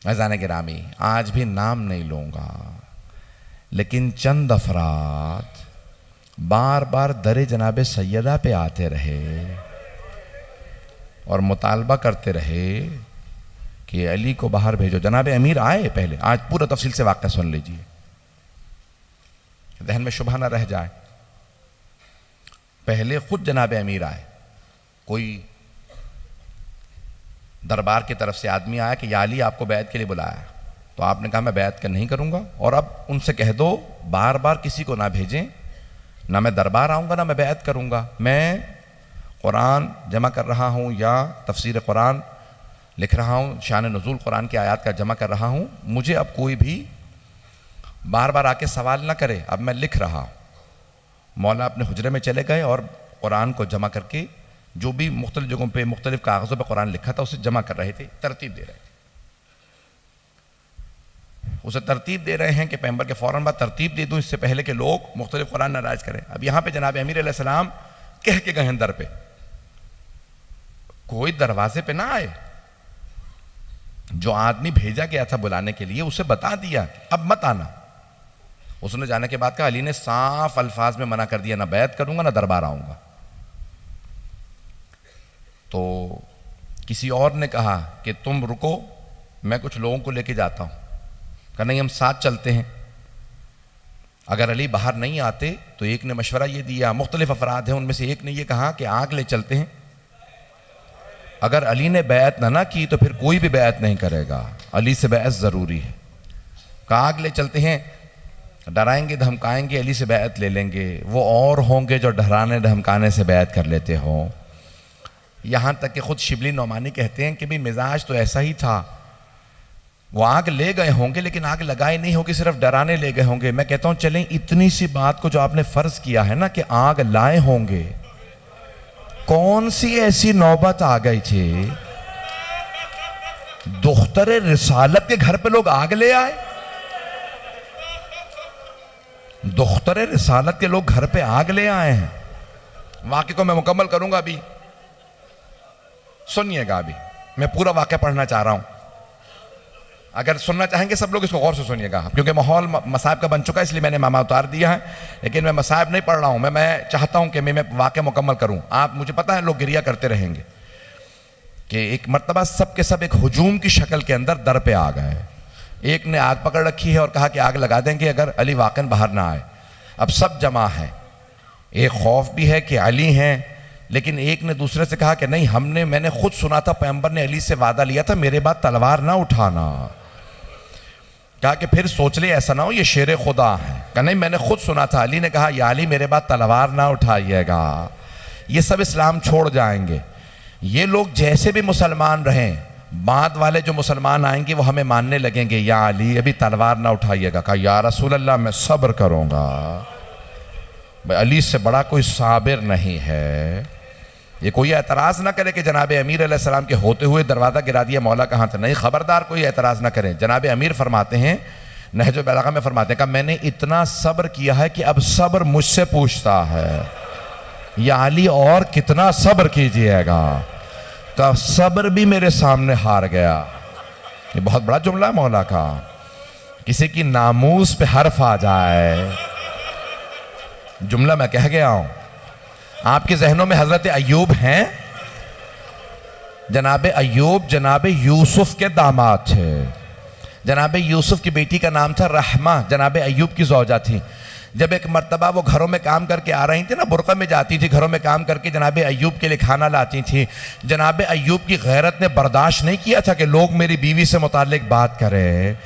अज़ान गिरामी, आज भी नाम नहीं लूँगा, लेकिन चंद अफराद बार बार दरे जनाब सैयदा पे आते रहे और मुतालबा करते रहे कि अली को बाहर भेजो। जनाब अमीर आए पहले, आज पूरा तफसील से वाक़या सुन लीजिए, जहन में शुबह ना रह जाए। पहले खुद जनाब अमीर आए, कोई दरबार की तरफ से आदमी आया कि या अली आपको बैत के लिए बुलाया, तो आपने कहा मैं बैत का नहीं करूंगा, और अब उनसे कह दो बार बार किसी को ना भेजें, ना मैं दरबार आऊंगा ना मैं बैत करूंगा, मैं कुरान जमा कर रहा हूं या तफसीर कुरान लिख रहा हूं, शान नुज़ूल कुरान की आयत का जमा कर रहा हूं, मुझे अब कोई भी बार बार आके सवाल ना करे, अब मैं लिख रहा हूं। मौला अपने हुजरे में चले गए और कुरान को जमा करके जो भी मुख्तलिफ जगहों पे मुख्तलिफ कागज़ों पे कुरान लिखा था उसे जमा कर रहे थे, तरतीब दे रहे थे। उसे तरतीब दे रहे हैं कि पैगंबर के फ़ौरन बाद तरतीब दे दूं, इससे पहले कि लोग मुख्तलिफ कुरान नाराज करें। अब यहाँ पे जनाब अमीर अलैहिस्सलाम कह के गए हैं दर पे, कोई दरवाजे पे ना आए। जो आदमी भेजा गया था बुलाने के लिए उसे बता दिया अब मत आना। उसने जाने के बाद कहा, अली ने साफ अल्फाज में मना कर दिया, ना बैत करूंगा ना दरबार आऊंगा। तो किसी और ने कहा कि तुम रुको, मैं कुछ लोगों को लेके जाता हूं। कहा नहीं, हम साथ चलते हैं। अगर अली बाहर नहीं आते तो एक ने मशवरा ये दिया, मुख्तलिफ अफराद हैं, उनमें से एक ने ये कहा कि आग ले चलते हैं, अगर अली ने बैत ना की तो फिर कोई भी बैत नहीं करेगा, अली से बैत ज़रूरी है। कहा आग ले चलते हैं, डराएंगे धमकाएंगे, अली से बैत ले लेंगे, वो और होंगे जो डराने धमकाने से बैत कर लेते हों। यहाँ तक कि खुद शिबली नौमानी कहते हैं कि भी मिजाज तो ऐसा ही था, वो आग ले गए होंगे लेकिन आग लगाए नहीं होगी, सिर्फ डराने ले गए होंगे। मैं कहता हूँ चलें इतनी सी बात को जो आपने फ़र्ज़ किया है ना कि आग लाए होंगे, कौन सी ऐसी नौबत आ गई थी दुख्तरे रिसालत के घर पे लोग आग ले आए? दुख्तरे रिसालत के लोग घर पे आग ले आए हैं। वाक़े को मैं मुकम्मल करूंगा, अभी सुनिएगा, अभी मैं पूरा वाक़या पढ़ना चाह रहा हूं। अगर सुनना चाहेंगे सब लोग इसको गौर से सुनिएगा, क्योंकि माहौल मसाइब का बन चुका है, इसलिए मैंने मामा उतार दिया है। लेकिन मैं मसाइब नहीं पढ़ रहा हूँ, मैं चाहता हूँ कि मैं वाक़या मुकम्मल करूँ। आप, मुझे पता है लोग गिरिया करते रहेंगे कि एक मरतबा सब के सब एक हुजूम की शक्ल के अंदर दर पे आ गए। एक ने आग पकड़ रखी है और कहा कि आग लगा देंगे अगर अली वाक़न बाहर ना आए। अब सब जमा है, एक खौफ भी है कि अली हैं, लेकिन एक ने दूसरे से कहा कि नहीं, मैंने खुद सुना था पैगंबर ने अली से वादा लिया था मेरे बाद तलवार ना उठाना। कहा कि फिर सोच ले ऐसा ना हो ये शेर खुदा है। कहा नहीं, मैंने खुद सुना था, अली ने कहा या अली मेरे बाद तलवार ना उठाइएगा। ये सब इस्लाम छोड़ जाएंगे, ये लोग जैसे भी मुसलमान रहें, बाद वाले जो मुसलमान आएंगे वो हमें मानने लगेंगे, या अली अभी तलवार ना उठाइएगा। कहा या रसूल अल्लाह मैं सब्र करूँगा, अली से बड़ा कोई साबिर नहीं है। ये कोई एतराज़ ना करे कि जनाब अमीर अलैहिस्सलाम के होते हुए दरवाज़ा गिरा दिया, मौला कहाँ था। नहीं, ख़बरदार कोई एतराज़ ना करें। जनाब अमीर फरमाते हैं, नहजुल बलागा में फरमाते हैं कि मैंने इतना सब्र किया है कि अब सब्र मुझसे पूछता है या अली और कितना सब्र कीजिएगा। तो सब्र भी मेरे सामने हार गया। ये बहुत बड़ा जुमला है मौला का, किसी की नामूस पे हर्फ आ जाए, जुमला मैं कह गया हूं। आपके जहनों में हजरत अय्यूब हैं? जनाब अय्यूब जनाब यूसुफ के दामाद थे। जनाब यूसुफ की बेटी का नाम था रहमा, जनाब अय्यूब की ज़ौजा थी। जब एक मर्तबा वो घरों में काम करके आ रही थी ना, बुरक़ा में जाती थी, घरों में काम करके जनाब अय्यूब के लिए खाना लाती थी। जनाब अय्यूब की गैरत ने बर्दाश्त नहीं किया था कि लोग मेरी बीवी से मुताल्लिक बात करें,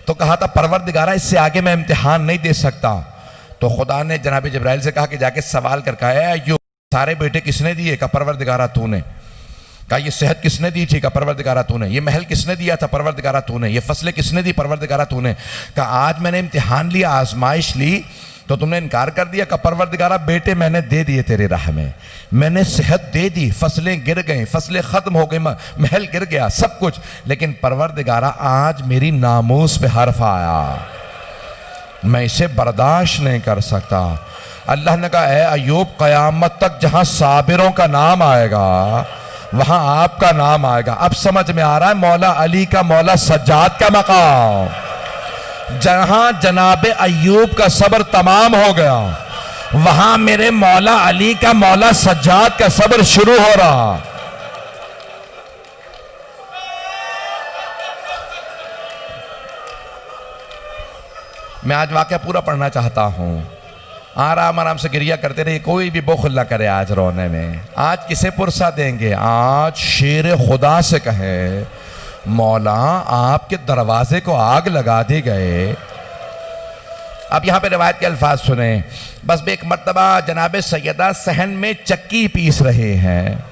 तो कहा था परवरदिगारा इससे आगे मैं इम्तिहान नहीं दे सकता। तो खुदा ने जनाब जिब्राइल से कहा कि जाके सवाल करके आया, अय्यूब सारे बेटे किसने दिए? का परवरदिगारा तूने। कहा ये सेहत किसने दी थी? का परवरदिगारा तूने। ये महल किसने दिया था? परवरदिगारा तूने। ये फसलें किसने दी? परवरदिगारा तूने। कहा आज मैंने इम्तिहान लिया, आजमाइश ली, तो तुमने इनकार कर दिया। का परवरदिगारा बेटे मैंने दे दिए तेरे राह में, मैंने सेहत दे दी, फसलें गिर गई, फसलें खत्म हो गई, महल गिर गया, सब कुछ, लेकिन परवरदिगारा आज मेरी नामूस पे हर्फ आया, मैं इसे बर्दाश्त नहीं कर सकता। अल्लाह ने कहा ऐ अय्यूब, क़यामत तक जहां साबिरों का नाम आएगा वहां आपका नाम आएगा। अब समझ में आ रहा है मौला अली का, मौला सज्जाद का मकाम। जहां जनाबे अय्यूब का सब्र तमाम हो गया, वहां मेरे मौला अली का, मौला सज्जाद का सब्र शुरू हो रहा। मैं आज वाकया पूरा पढ़ना चाहता हूं। आराम आराम से गिरिया करते रहिए, कोई भी बुखल ना करे आज रोने में। आज किसे पुरसा देंगे? आज शेर खुदा से कहे मौला आपके दरवाजे को आग लगा दी गए। अब यहां पे रिवायत के अल्फाज सुने। बस एक मर्तबा जनाबे सैयदा सहन में चक्की पीस रहे हैं,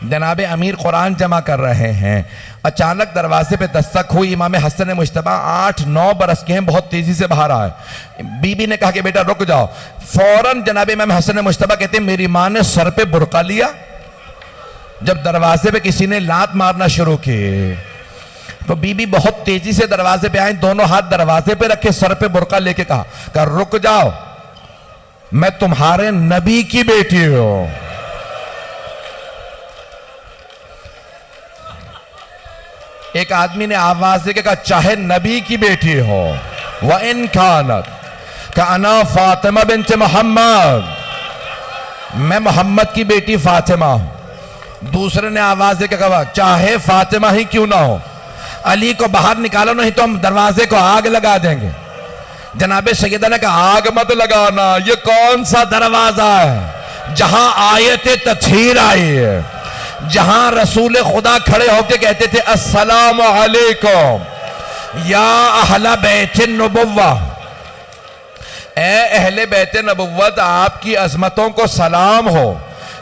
जनाबे अमीर कुरान जमा कर रहे हैं। अचानक दरवाजे पे दस्तक हुई। इमाम हसन मुश्तबा 8-9 बरस के हैं, बहुत तेजी से बाहर आए। बीबी ने कहा कि बेटा रुक जाओ। फौरन जनाबे इमाम हसन मुश्तबा कहते हैं मेरी मां ने सर पे बुरका लिया। जब दरवाजे पे किसी ने लात मारना शुरू की तो बीबी बहुत तेजी से दरवाजे पे आई, दोनों हाथ दरवाजे पे रखे, सर पे बुरका लेके कहा रुक जाओ, मैं तुम्हारे नबी की बेटी हूं। एक आदमी ने आवाज देके कहा चाहे नबी की बेटी हो, व इन खानत का अना फातिमा बिन्त मोहम्मद, मैं मोहम्मद की बेटी फातिमा हूं। दूसरे ने आवाज देके कहा चाहे फातिमा ही क्यों ना हो, अली को बाहर निकालो नहीं तो हम दरवाजे को आग लगा देंगे। जनाबे सैयदा ने कहा आग मत लगाना, ये कौन सा दरवाजा है जहां आयत तत्हीर आई है, जहां रसूल खुदा खड़े होकर कहते थे अस्सलामु अलैकुम या अहला बैत नबुव्वा, ए अहले बैत नबुव्वत आपकी अजमतों को सलाम हो।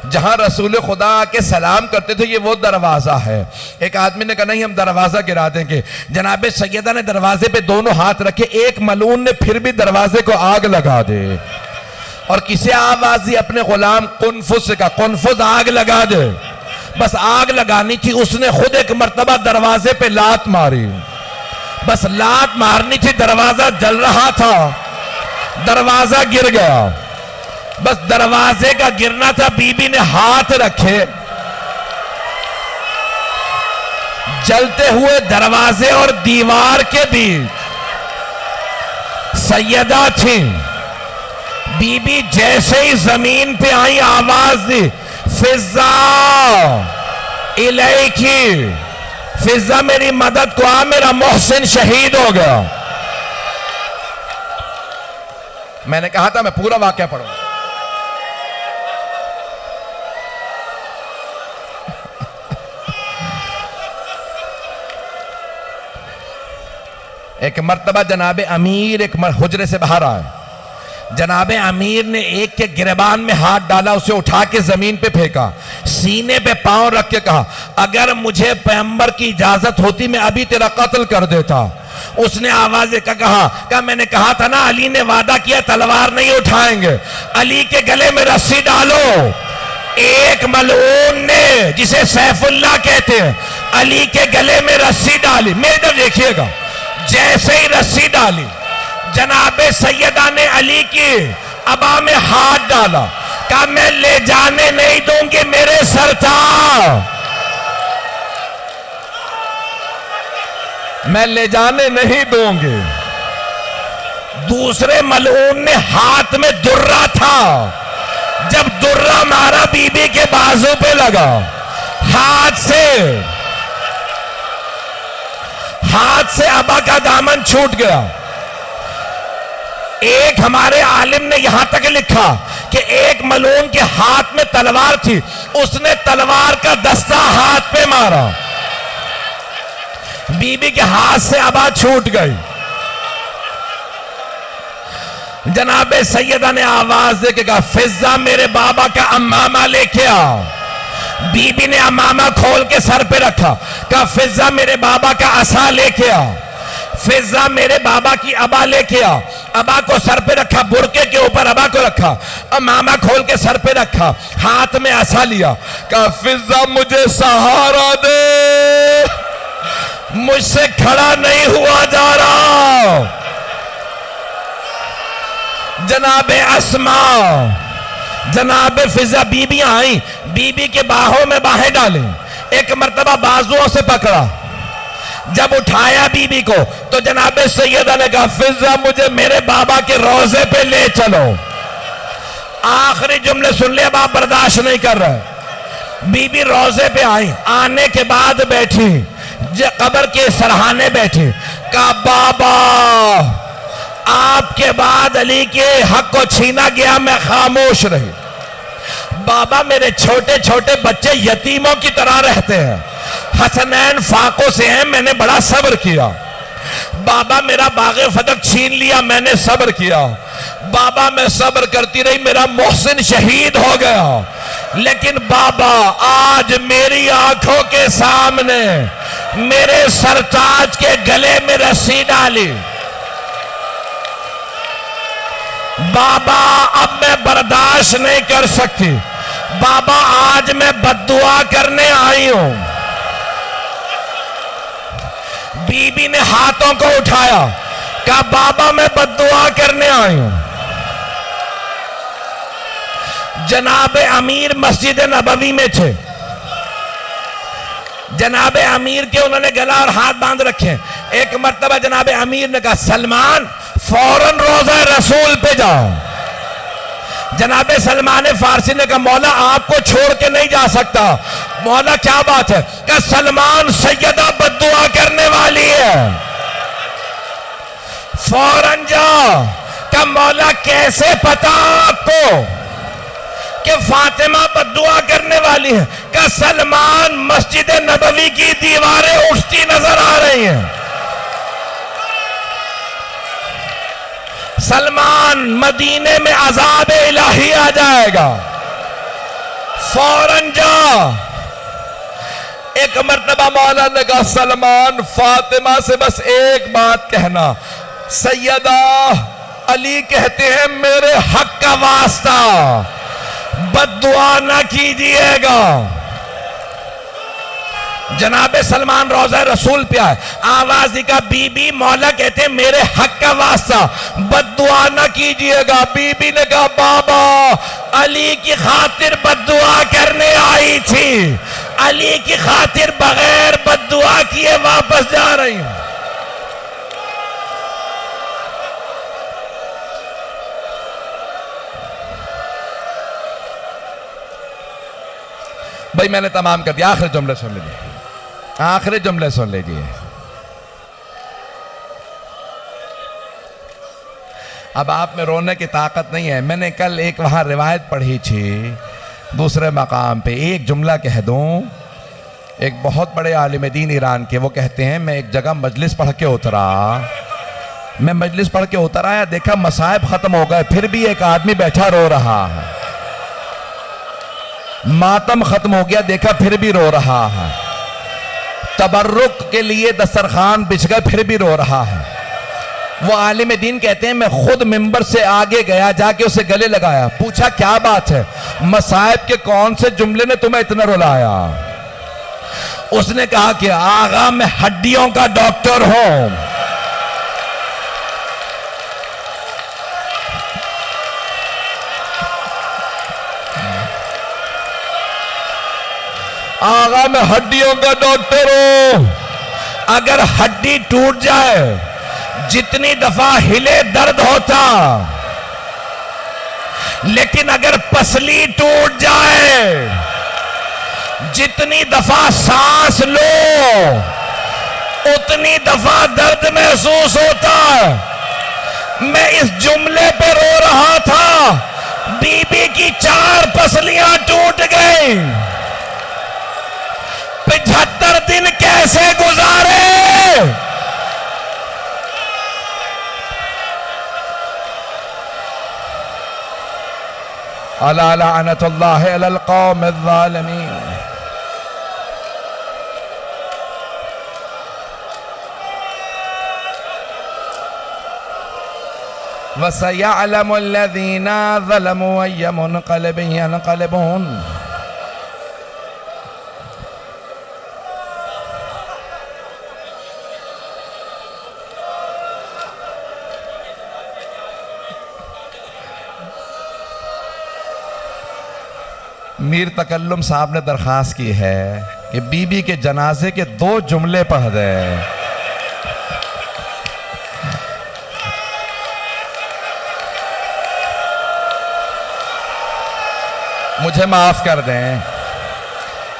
जहां रसूल खुदा आके सलाम करते थे ये वो दरवाजा है। एक आदमी ने कहा नहीं हम दरवाजा गिरा देंगे। जनाबे सैयदा ने दरवाजे पे दोनों हाथ रखे, एक मलून ने फिर भी दरवाजे को आग लगा दे। और किसे आवाज दी? अपने गुलाम कुनफुस का, कुनफुस आग लगा दे। बस आग लगानी थी, उसने खुद एक मर्तबा दरवाजे पे लात मारी। बस लात मारनी थी, दरवाजा जल रहा था, दरवाजा गिर गया। बस दरवाजे का गिरना था, बीबी ने हाथ रखे, जलते हुए दरवाजे और दीवार के बीच सैयदा थी। बीबी जैसे ही जमीन पे आई आवाज दी फिजा इलैकी, फिजा मेरी मदद को आ, मेरा मोहसिन शहीद हो गया। मैंने कहा था मैं पूरा वाकया पढ़ूंगा। एक मर्तबा जनाबे अमीर एक हुजरे से बाहर आए। जनाबे अमीर ने एक के गिरबान में हाथ डाला, उसे उठा के जमीन पे फेंका, सीने पे पांव रख के कहा अगर मुझे पैगंबर की इजाजत होती मैं अभी तेरा कत्ल कर देता। उसने आवाज देकर कहा मैंने कहा था ना अली ने वादा किया तलवार नहीं उठाएंगे, अली के गले में रस्सी डालो। एक मलऊन ने, जिसे सैफुल्लाह कहते हैं, अली के गले में रस्सी डाली। मेरे इधर देखिएगा, जैसे ही रस्सी डाली जनाबे सैयदा ने अली की अबा में हाथ डाला, कहा मैं ले जाने नहीं दूंगी, मेरे सरताज, मैं ले जाने नहीं दूंगी। दूसरे मलऊन ने हाथ में दुर्रा था, जब दुर्रा मारा बीबी के बाजू पे लगा, हाथ से अबा का दामन छूट गया। एक हमारे आलिम ने यहां तक लिखा कि एक मलून के हाथ में तलवार थी, उसने तलवार का दस्ता हाथ पे मारा, बीबी के हाथ से अबा छूट गई। जनाबे सैयदा ने आवाज दे के कहा फिजा मेरे बाबा का अम्मामा लेके आओ। बीबी ने अम्मामा खोल के सर पे रखा, कहा फिजा मेरे बाबा का असा लेके आओ। फिजा मेरे बाबा की अबा लेके आओ। अबा को सर पे रखा, बुरके के ऊपर अबा को रखा, अम्मामा खोल के सर पे रखा, हाथ में असा लिया, कहा फिजा मुझे सहारा दे, मुझसे खड़ा नहीं हुआ जा रहा। जनाबे अस्मा जनाब फिजा बीबी आई, बीबी के बाहों में बाहें डाली, एक मर्तबा बाजुओं से पकड़ा, जब उठाया बीबी को तो जनाब सैयदा ने कहा फिजा मुझे मेरे बाबा के रोजे पे ले चलो। आखिरी जुमले सुन ले, अब आप बर्दाश्त नहीं कर रहे। बीबी रोजे पे आई, आने के बाद बैठी, कब्र के सरहाने बैठी, कहा बाबा आपके बाद अली के हक को छीना गया, मैं खामोश रही। बाबा मेरे छोटे छोटे बच्चे यतीमों की तरह रहते हैं, हसनैन फाकों से हैं, मैंने बड़ा सब्र किया। बाबा मेरा बागे फतक छीन लिया, मैंने सब्र किया। बाबा मैं सब्र करती रही, मेरा मोहसिन शहीद हो गया। लेकिन बाबा आज मेरी आंखों के सामने मेरे सरताज के गले में रस्सी डाली। बाबा अब मैं बर्दाश्त नहीं कर सकती, बाबा आज मैं बद्दुआ करने आई हूं। बीबी ने हाथों को उठाया, कहा बाबा मैं बद्दुआ करने आई हूं। जनाब अमीर मस्जिद नबवी में थे, जनाब अमीर के उन्होंने गला और हाथ बांध रखे। एक मर्तबा जनाब अमीर ने कहा सलमान फौरन रोजा रसूल पे जाओ। जनाब सलमान फारसी ने कहा मौला आपको छोड़ के नहीं जा सकता। मौला क्या बात है? कि सलमान सैयदा बद्दुआ करने वाली है, फौरन जाओ। का मौला कैसे पता आपको कि फातिमा बद्दुआ करने वाली है? का सलमान मस्जिद नबवी की दीवारें उठती नजर आ रही हैं। सलमान मदीने में अजाब इलाही आ जाएगा, फौरन जा। एक मर्तबा मौला ने कहा सलमान फातिमा से बस एक बात कहना, सैयदा अली कहते हैं मेरे हक का वास्ता बद्दुआ ना कीजिएगा। जनाबे सलमान रोजा रसूल पे आए, आवाज का बीबी मौला कहते हैं मेरे हक का वास्ता बद्दुआ ना कीजिएगा। बीबी ने कहा बाबा अली की खातिर बद्दुआ करने आई थी, अली की खातिर बगैर बद्दुआ किए वापस जा रही हूं। भाई मैंने तमाम कर दिया, आखिरी जुमले सुन लीजिए, आखिरी जुमले सुन लीजिए। अब आप में रोने की ताकत नहीं है। मैंने कल एक वहां रिवायत पढ़ी थी दूसरे मकाम पे, एक जुमला कह दूं। एक बहुत बड़े आलिम दीन ईरान के, वो कहते हैं मैं एक जगह मजलिस पढ़ के उतरा, मैं मजलिस पढ़ के उतर आया, देखा मसाइब खत्म हो गए, फिर भी एक आदमी बैठा रो रहा है। मातम खत्म हो गया, देखा फिर भी रो रहा है। तबर्रुक के लिए दस्तरखान बिछ गए, फिर भी रो रहा है। वो आलिम दीन कहते हैं मैं खुद मिंबर से आगे गया, जाके उसे गले लगाया, पूछा क्या बात है, मसाइब के कौन से जुमले ने तुम्हें इतना रुलाया? उसने कहा कि आगा मैं हड्डियों का डॉक्टर हूं, आगा मैं हड्डियों का डॉक्टर हूं। अगर हड्डी टूट जाए, जितनी दफा हिले दर्द होता, लेकिन अगर पसली टूट जाए, जितनी दफा सांस लो उतनी दफा दर्द महसूस होता। मैं इस जुमले पे रो रहा था, बीबी की 4 पसलियां टूट गई, 75 दिन कैसे गुजारे? अला लानतुल्लाह अलल कौमिज़ ज़ालिमीन। वसयअलमुल लज़ीना ज़लमू अय्य मुनक़लिबिन यनक़लिबून। मीर तकल्लुम साहब ने दरख्वास्त की है कि बीबी के जनाजे के 2 जुमले पढ़ दे। मुझे माफ कर दें,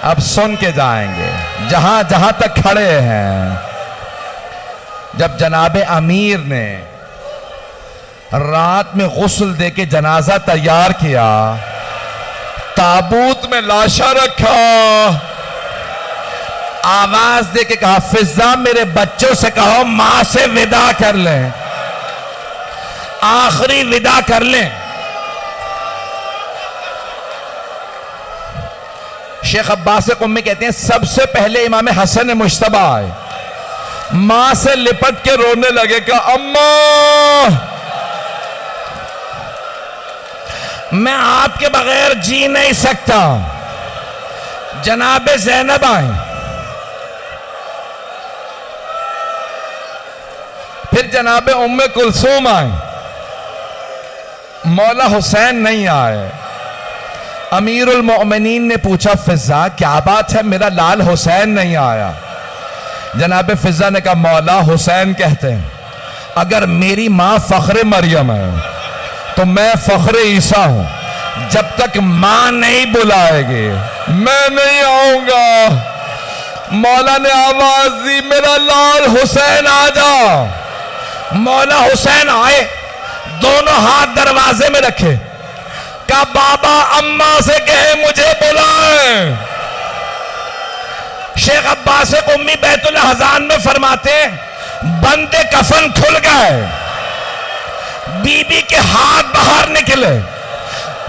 अब सुन के जाएंगे जहां जहां तक खड़े हैं। जब जनाबे अमीर ने रात में गुस्ल दे के जनाजा तैयार किया, ताबूत में लाशा रखा, आवाज दे के कहा, फिजा मेरे बच्चों से कहो मां से विदा कर लें, आखिरी विदा कर लें। शेख अब्बास कुम्मी कहते हैं सबसे पहले इमाम हसन मुश्तबा आए, मां से लिपट के रोने लगे कि अम्मा मैं आपके बगैर जी नहीं सकता। जनाबे ज़ैनब आए, फिर जनाबे उम्मे कुलसूम आए, मौला हुसैन नहीं आए। अमीरुल मोमिनीन ने पूछा, फिजा क्या बात है, मेरा लाल हुसैन नहीं आया? जनाब फिजा ने कहा, मौला हुसैन कहते हैं अगर मेरी मां फख्र मरियम है तो मैं फख्र ईसा हूं। जब तक मां नहीं बुलाएगी मैं नहीं आऊंगा। मौला ने आवाज दी, मेरा लाल हुसैन आ जा। मौला हुसैन आए, दोनों हाथ दरवाजे में रखे, कहा बाबा अम्मा से कहे मुझे बुलाएं। शेख अब्बास कुम्मी बैतुल हज़ान में फरमाते हैं, बंदे कफन खुल गए, बीबी के हाथ बाहर निकले।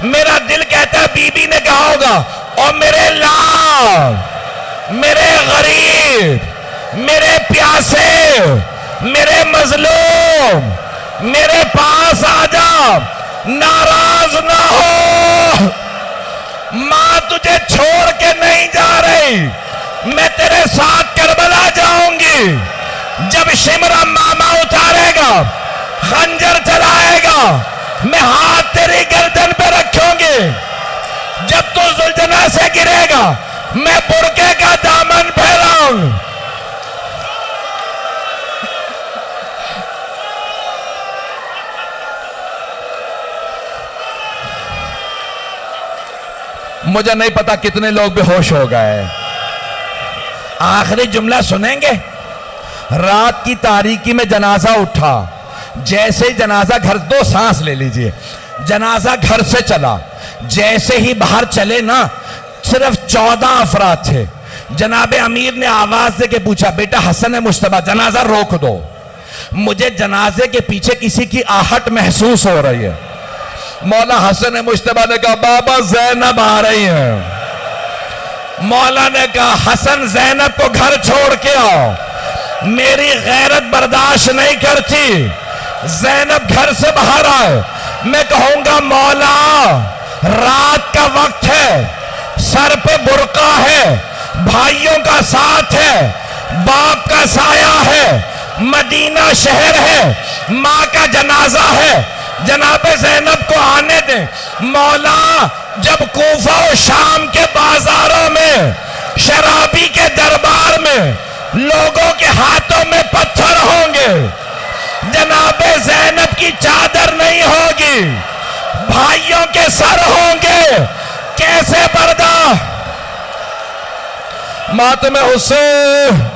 मेरा दिल कहता है बीबी ने कहा होगा, और मेरे लाल, मेरे गरीब, मेरे प्यासे, मेरे मजलूम, मेरे पास आ जा, नाराज ना हो, मां तुझे छोड़ के नहीं जा रही, मैं तेरे साथ करबला जाऊंगी। जब शिमरा मामा उतारेगा, खंजर चलाएगा, मैं हाथ तेरी गर्दन पे रखूंगी। जब तू जुल्जना से गिरेगा, मैं बुरके का दामन फैलाऊंगी। मुझे नहीं पता कितने लोग बेहोश हो गए। आखिरी जुमला सुनेंगे। रात की तारीकी में जनाजा उठा, जैसे ही जनाजा घर, 2 सांस ले लीजिए, जनाजा घर से चला, जैसे ही बाहर चले ना, सिर्फ 14 अफराद थे। जनाबे अमीर ने आवाज दे के पूछा, बेटा हसन मुश्तबा जनाजा रोक दो, मुझे जनाजे के पीछे किसी की आहट महसूस हो रही है। मौला हसन मुश्तबा ने कहा, बाबा ज़ैनब आ रही है। मौला ने कहा, हसन ज़ैनब को घर छोड़ के आओ, मेरी गैरत बर्दाश्त नहीं करती। ज़ैनब घर से बाहर आए, मैं कहूंगा मौला रात का वक्त है, सर पे बुर्का है, भाइयों का साथ है, बाप का साया है, मदीना शहर है, माँ का जनाजा है, जनाबे ज़ैनब को आने दें। मौला जब कूफा और शाम के बाजारों में, शराबी के दरबार में लोगों के हाथों में पत्थर होंगे, जनाबे ज़ैनब की चादर नहीं होगी, भाइयों के सर होंगे, कैसे बर्दाश्त। मातमे हुसैन